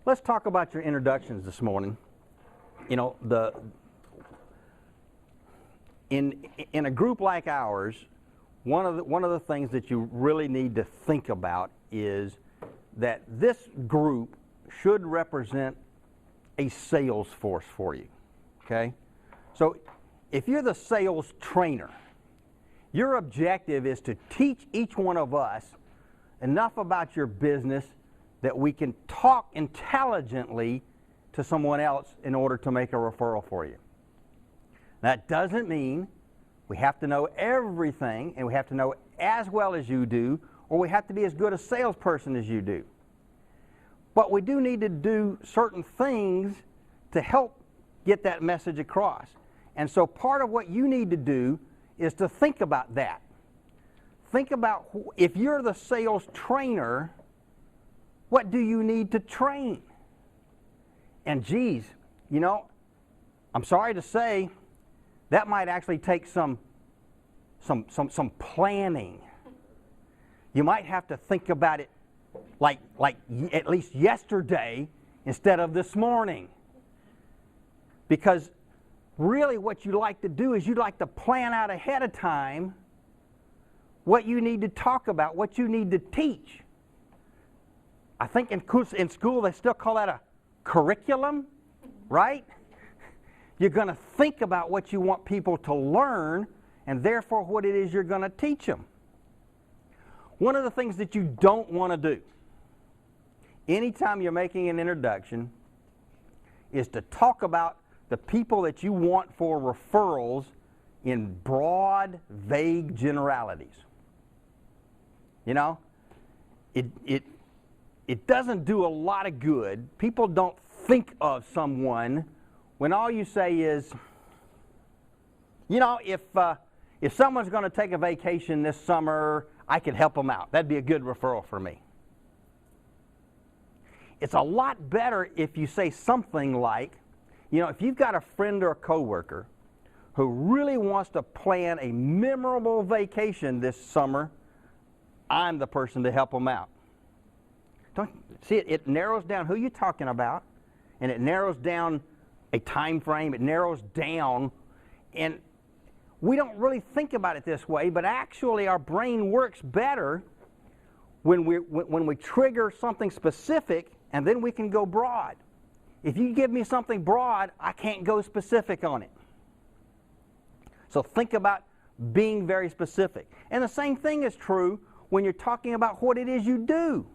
Let's talk about your introductions this morning. You know, in a group like ours, one of the things that you really need to think about is that this group should represent a sales force for you. Okay? So if you're the sales trainer, your objective is to teach each one of us enough about your business that we can talk intelligently to someone else in order to make a referral for you. That doesn't mean we have to know everything and we have to know as well as you do, or we have to be as good a salesperson as you do. But we do need to do certain things to help get that message across. And so part of what you need to do is to think about that. Think about, if you're the sales trainer, what do you need to train? And geez, you know, I'm sorry to say, that might actually take some planning. You might have to think about it like at least yesterday instead of this morning. Because really what you like to do is you'd like to plan out ahead of time what you need to talk about, what you need to teach. I think in school they still call that a curriculum, right? You're going to think about what you want people to learn and therefore what it is you're going to teach them. One of the things that you don't want to do anytime you're making an introduction is to talk about the people that you want for referrals in broad, vague generalities. You know, it doesn't do a lot of good. People don't think of someone when all you say is, you know, if someone's going to take a vacation this summer, I could help them out. That'd be a good referral for me. It's a lot better if you say something like, you know, if you've got a friend or a coworker who really wants to plan a memorable vacation this summer, I'm the person to help them out. Don't see it? It narrows down who you're talking about, and it narrows down a time frame. It narrows down, and we don't really think about it this way, but actually our brain works better when we trigger something specific, and then we can go broad. If you give me something broad, I can't go specific on it. So think about being very specific. And the same thing is true when you're talking about what it is you do.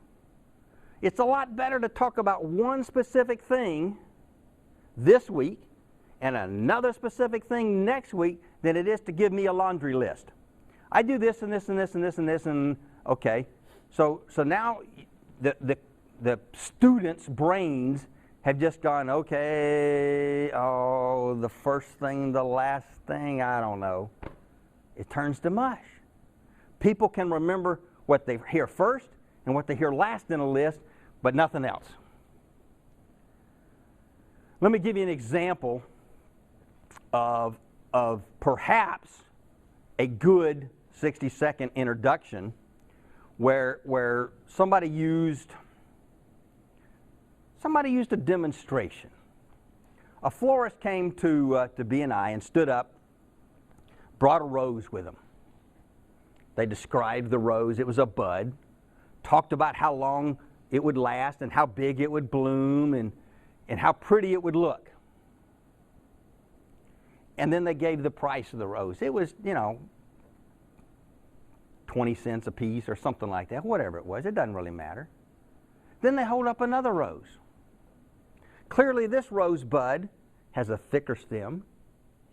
It's a lot better to talk about one specific thing this week and another specific thing next week than it is to give me a laundry list. I do this and this and this and this and this, and okay. So now the students' brains have just gone, okay, oh, the first thing, the last thing, I don't know. It turns to mush. People can remember what they hear first and what they hear last in a list, but nothing else. Let me give you an example of perhaps a good 60-second introduction where somebody used a demonstration. A florist came to BNI and stood up, brought a rose with him. They described the rose. It was a bud. Talked about how long it would last and how big it would bloom and how pretty it would look. And then they gave the price of the rose. It was, you know, 20 cents a piece or something like that, whatever it was. It doesn't really matter. Then they hold up another rose. Clearly this rose bud has a thicker stem.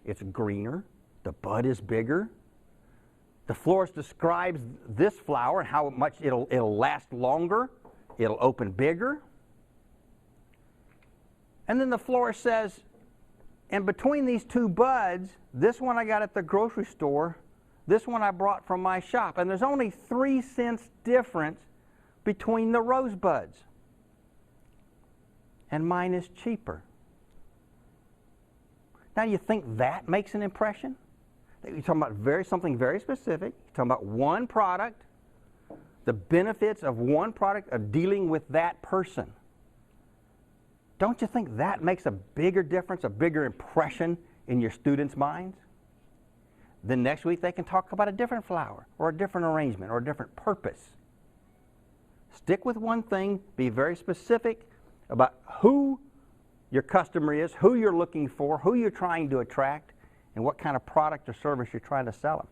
It's greener. The bud is bigger. The florist describes this flower and how much it'll last longer. It'll open bigger. And then the florist says, and between these two buds, this one I got at the grocery store, this one I brought from my shop, and there's only 3 cents difference between the rose buds. And mine is cheaper. Now, you think that makes an impression? You're talking about something very specific. You're talking about one product, the benefits of one product of dealing with that person. Don't you think that makes a bigger difference, a bigger impression in your students' minds? Then next week they can talk about a different flower or a different arrangement or a different purpose. Stick with one thing, be very specific about who your customer is, who you're looking for, who you're trying to attract, and what kind of product or service you're trying to sell them.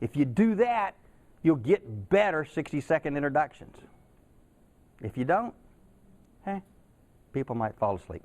If you do that, you'll get better 60-second introductions. If you don't, people might fall asleep.